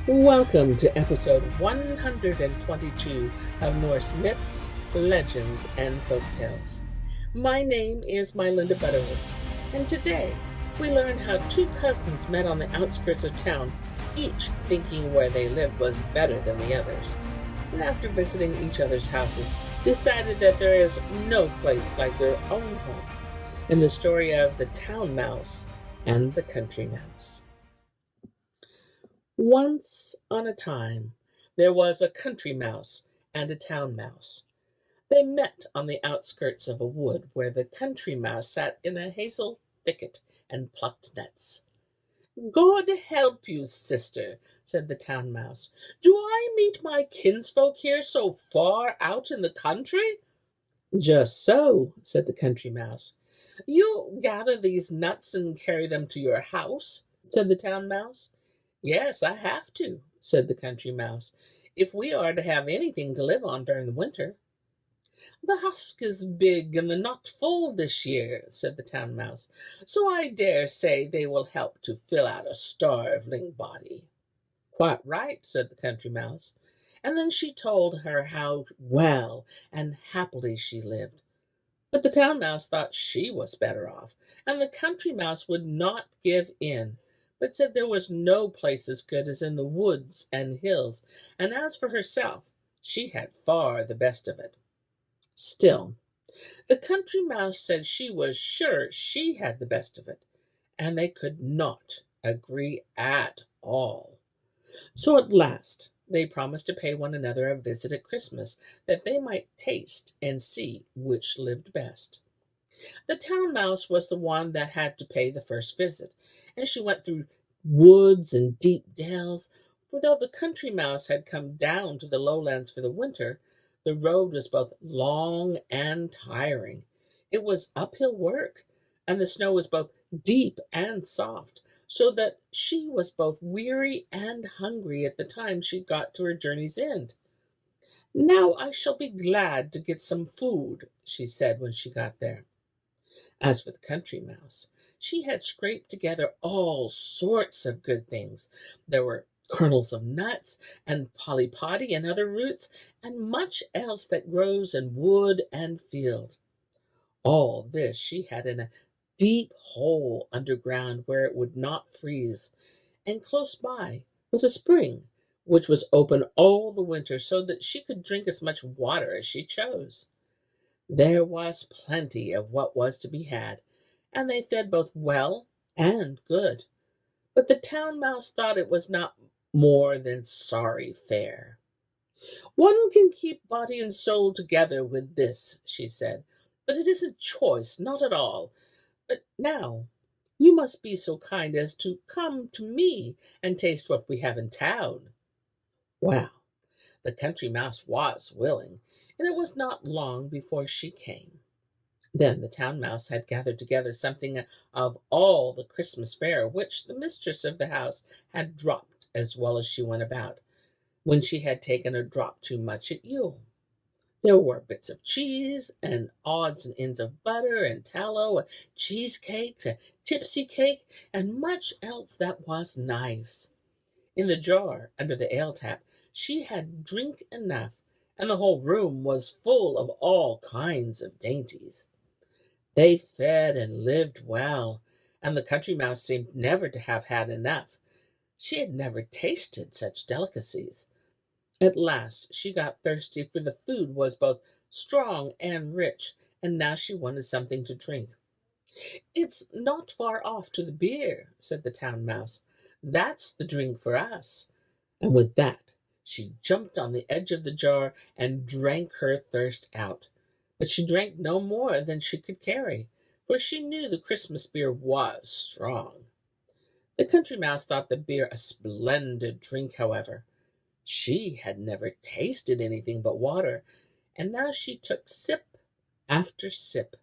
Welcome to episode 122 of Norse Myths, Legends, and Folktales. My name is MyLinda Butterworth, and today we learn how two cousins met on the outskirts of town, each thinking where they lived was better than the others, and after visiting each other's houses, decided that there is no place like their own home, in the story of the town mouse and the country mouse. Once on a time, there was a country mouse and a town mouse. They met on the outskirts of a wood where the country mouse sat in a hazel thicket and plucked nuts. "God help you, sister," said the town mouse. "Do I meet my kinsfolk here so far out in the country?" "Just so," said the country mouse. "You gather these nuts and carry them to your house?" said the town mouse. "Yes, I have to," said the country mouse, "if we are to have anything to live on during the winter." "The husk is big and the nut full this year," said the town mouse, "so I dare say they will help to fill out a starveling body." "Quite right," said the country mouse, and then she told her how well and happily she lived. But the town mouse thought she was better off, and the country mouse would not give in, but said there was no place as good as in the woods and hills, and as for herself, she had far the best of it. Still, the country mouse said she was sure she had the best of it, and they could not agree at all. So at last they promised to pay one another a visit at Christmas, that they might taste and see which lived best. The town mouse was the one that had to pay the first visit, and she went through woods and deep dales, for though the country mouse had come down to the lowlands for the winter, the road was both long and tiring. It was uphill work, and the snow was both deep and soft, so that she was both weary and hungry at the time she got to her journey's end. "Now I shall be glad to get some food," she said when she got there. As for the country mouse, she had scraped together all sorts of good things. There were kernels of nuts, and polypody and other roots, and much else that grows in wood and field. All this she had in a deep hole underground where it would not freeze, and close by was a spring, which was open all the winter so that she could drink as much water as she chose. There was plenty of what was to be had, and they fed both well and good. But the town mouse thought it was not more than sorry fare. "One can keep body and soul together with this," she said, "but it isn't choice, not at all. But now you must be so kind as to come to me and taste what we have in town." Well, the country mouse was willing, and it was not long before she came. Then the town mouse had gathered together something of all the Christmas fare which the mistress of the house had dropped as well as she went about, when she had taken a drop too much at Yule. There were bits of cheese, and odds and ends of butter and tallow, and cheesecakes, and tipsy cake, and much else that was nice. In the jar under the ale tap she had drink enough, and the whole room was full of all kinds of dainties. They fed and lived well, and the country mouse seemed never to have had enough. She had never tasted such delicacies. At last she got thirsty, for the food was both strong and rich, and now she wanted something to drink. "It's not far off to the beer," said the town mouse. "That's the drink for us." And with that she jumped on the edge of the jar and drank her thirst out. But she drank no more than she could carry, for she knew the Christmas beer was strong. The country mouse thought the beer a splendid drink, however. She had never tasted anything but water, and now she took sip after sip.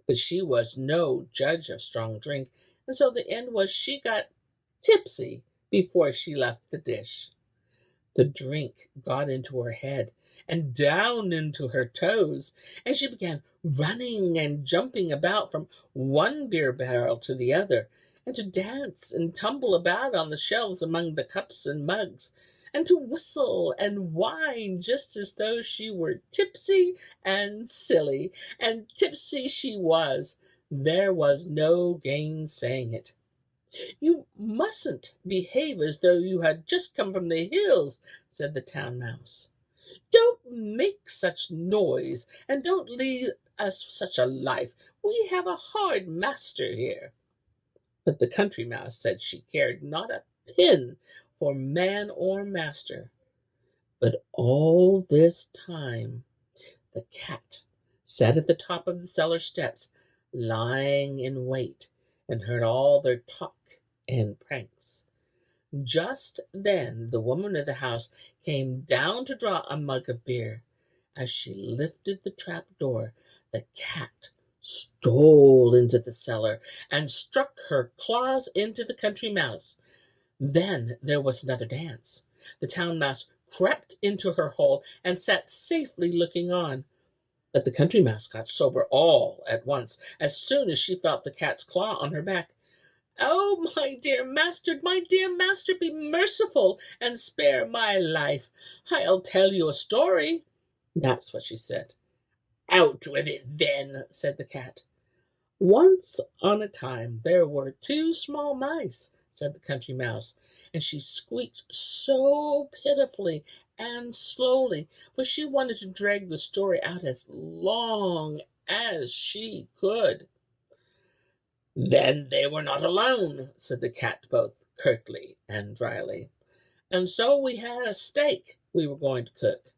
But she was no judge of strong drink, and so the end was she got tipsy before she left the dish. The drink got into her head and down into her toes, and she began running and jumping about from one beer barrel to the other, and to dance and tumble about on the shelves among the cups and mugs, and to whistle and whine just as though she were tipsy and silly, and tipsy she was. There was no gainsaying it. "You mustn't behave as though you had just come from the hills," said the town mouse. "Don't make such noise, and don't lead us such a life. We have a hard master here." But the country mouse said she cared not a pin for man or master. But all this time the cat sat at the top of the cellar steps, lying in wait, and heard all their talk and pranks. Just then the woman of the house came down to draw a mug of beer. As she lifted the trap door, the cat stole into the cellar and struck her claws into the country mouse. Then there was another dance. The town mouse crept into her hole and sat safely looking on. But the country mouse got sober all at once as soon as she felt the cat's claw on her back. "Oh, my dear master, be merciful and spare my life. I'll tell you a story." That's what she said. "Out with it, then," said the cat. "Once on a time there were two small mice," said the country mouse, and she squeaked so pitifully and slowly, for she wanted to drag the story out as long as she could. "Then they were not alone," said the cat both curtly and dryly, "and so we had a steak we were going to cook."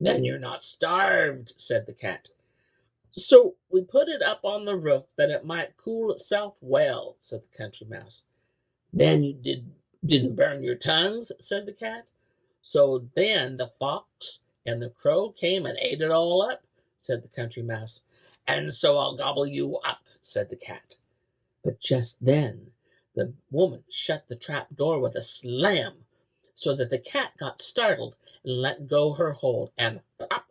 "Then you're not starved," said the cat. "So we put it up on the roof that it might cool itself well," said the country mouse. "Then you didn't burn your tongues," said the cat. "So then the fox and the crow came and ate it all up," said the country mouse. "And so I'll gobble you up," said the cat. But just then the woman shut the trap door with a slam, so that the cat got startled and let go her hold, and pop!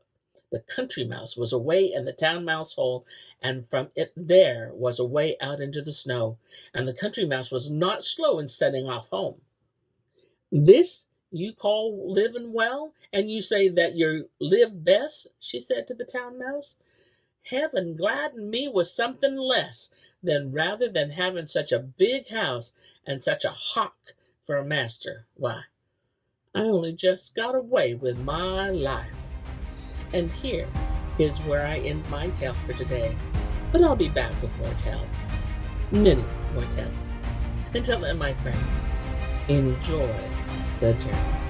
The country mouse was away in the town mouse hole, and from it there was a way out into the snow, and the country mouse was not slow in setting off home. "This you call living well, and you say that you live best," she said to the town mouse. "Heaven gladden me with something less than rather than having such a big house and such a hawk for a master. Why, I only just got away with my life." And here is where I end my tale for today. But I'll be back with more tales. Many more tales. Until then, my friends, enjoy the journey.